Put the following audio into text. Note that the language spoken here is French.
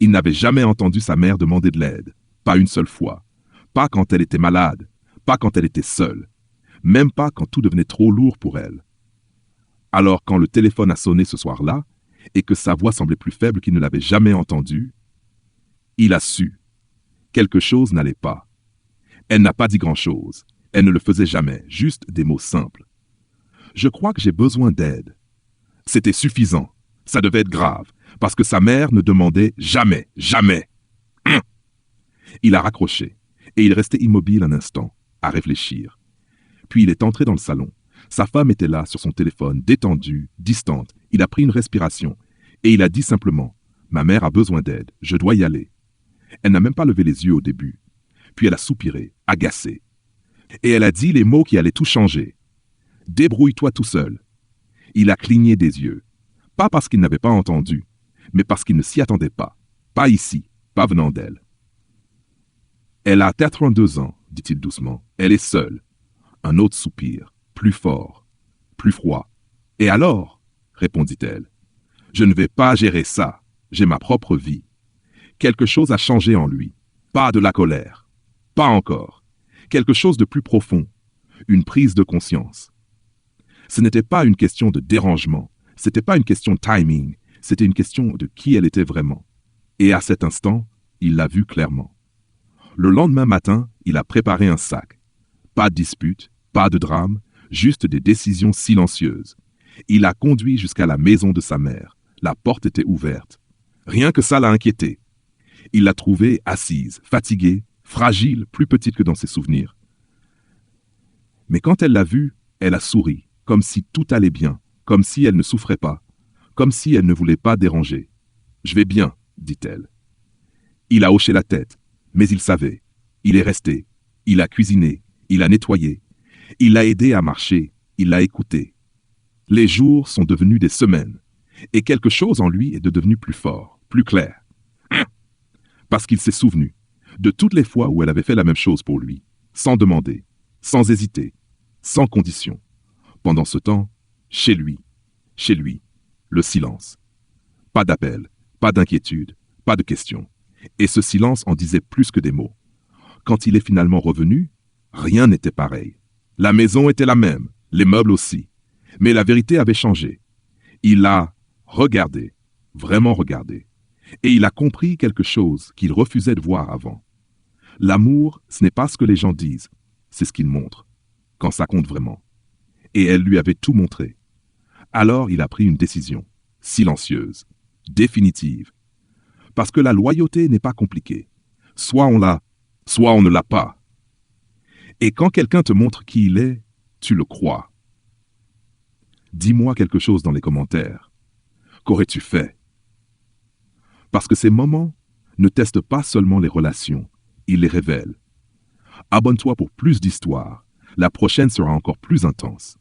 Il n'avait jamais entendu sa mère demander de l'aide, pas une seule fois, pas quand elle était malade, pas quand elle était seule, même pas quand tout devenait trop lourd pour elle. Alors quand le téléphone a sonné ce soir-là, et que sa voix semblait plus faible qu'il ne l'avait jamais entendue, il a su. Quelque chose n'allait pas. Elle n'a pas dit grand-chose. Elle ne le faisait jamais, juste des mots simples. Je crois que j'ai besoin d'aide. C'était suffisant. Ça devait être grave, parce que sa mère ne demandait jamais, jamais. Il a raccroché, et il restait immobile un instant, à réfléchir. Puis il est entré dans le salon. Sa femme était là, sur son téléphone, détendue, distante. Il a pris une respiration, et il a dit simplement « Ma mère a besoin d'aide, je dois y aller ». Elle n'a même pas levé les yeux au début. Puis elle a soupiré, agacée. Et elle a dit les mots qui allaient tout changer. « Débrouille-toi tout seul ». Il a cligné des yeux. Pas parce qu'il n'avait pas entendu, mais parce qu'il ne s'y attendait pas. Pas ici, pas venant d'elle. Elle a 82 ans, dit-il doucement. Elle est seule. Un autre soupir, plus fort, plus froid. Et alors, répondit-elle, je ne vais pas gérer ça. J'ai ma propre vie. Quelque chose a changé en lui. Pas de la colère. Pas encore. Quelque chose de plus profond. Une prise de conscience. Ce n'était pas une question de dérangement. C'était pas une question de timing. C'était une question de qui elle était vraiment. Et à cet instant, il l'a vu clairement. Le lendemain matin, il a préparé un sac. Pas de dispute, pas de drame, juste des décisions silencieuses. Il a conduit jusqu'à la maison de sa mère. La porte était ouverte. Rien que ça l'a inquiété. Il l'a trouvée assise, fatiguée, fragile, plus petite que dans ses souvenirs. Mais quand elle l'a vue, elle a souri, comme si tout allait bien, comme si elle ne souffrait pas, comme si elle ne voulait pas déranger. « Je vais bien », dit-elle. Il a hoché la tête, mais il savait. Il est resté. Il a cuisiné. Il a nettoyé. Il l'a aidé à marcher. Il l'a écouté. Les jours sont devenus des semaines. Et quelque chose en lui est devenu plus fort, plus clair. Parce qu'il s'est souvenu de toutes les fois où elle avait fait la même chose pour lui, sans demander, sans hésiter, sans condition. Pendant ce temps, chez lui, le silence. Pas d'appel, pas d'inquiétude, pas de questions. Et ce silence en disait plus que des mots. Quand il est finalement revenu, rien n'était pareil. La maison était la même, les meubles aussi. Mais la vérité avait changé. Il a regardé, vraiment regardé. Et il a compris quelque chose qu'il refusait de voir avant. L'amour, ce n'est pas ce que les gens disent, c'est ce qu'ils montrent, quand ça compte vraiment. Et elle lui avait tout montré. Alors il a pris une décision, silencieuse, définitive. Parce que la loyauté n'est pas compliquée. Soit on l'a, soit on ne l'a pas. Et quand quelqu'un te montre qui il est, tu le crois. Dis-moi quelque chose dans les commentaires. Qu'aurais-tu fait? Parce que ces moments ne testent pas seulement les relations, ils les révèlent. Abonne-toi pour plus d'histoires. La prochaine sera encore plus intense.